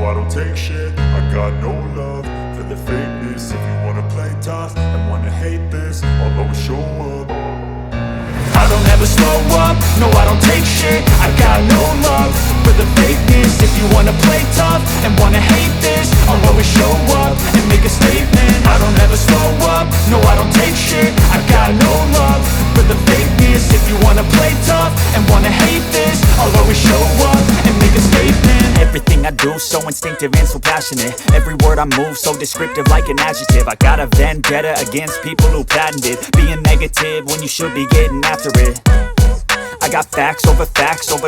I don't take shit. I got no love for the fakeness. If you wanna play tough and wanna hate this, I'll always show up. I don't ever slow up, no I don't take shit. I got no love for the fakeness. If you wanna play tough and wanna hate this, I'll always show up and make a statement. I don't ever slow up, no I don't take shit. I got no love for the fakeness. If you wanna play tough and wanna hate this, I'll always show up and make a statement. Everything I do so instinctive and so passionate. Every word I move so descriptive like an adjective. I got a vendetta against people who patented being negative when you should be getting after it. I got facts over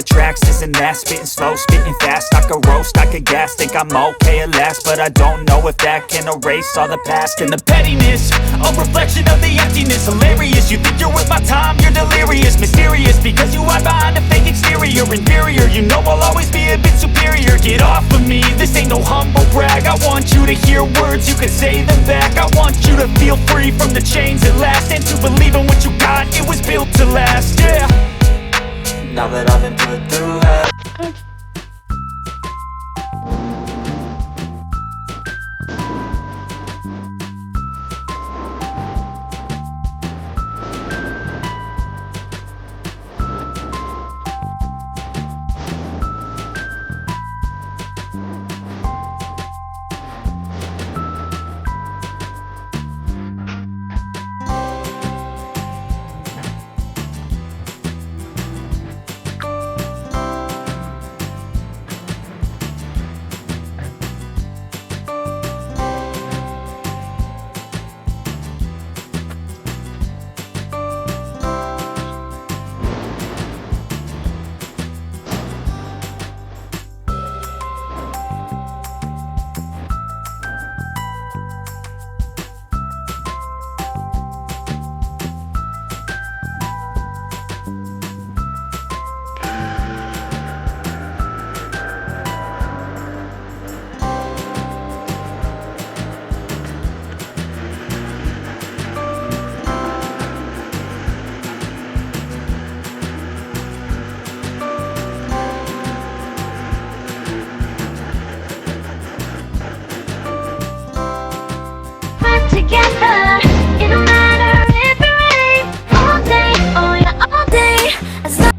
tracks, this and that. Spitting slow, spitting fast. I could roast, I could gas. Think I'm okay at last, but I don't know if that can erase all the past. And the pettiness, a reflection of the emptiness. Hilarious, you think you're worth my time, you're delirious. Mysterious, because you hide behind a fake exterior. Inferior, you know I'll always be a bit superior. Get off of me, this ain't no humble brag. I want you to hear words, you can say them back. I want you to feel free from the chains at last, and to believe in what you got, it was built to last, yeah. Now that I've been put through hell.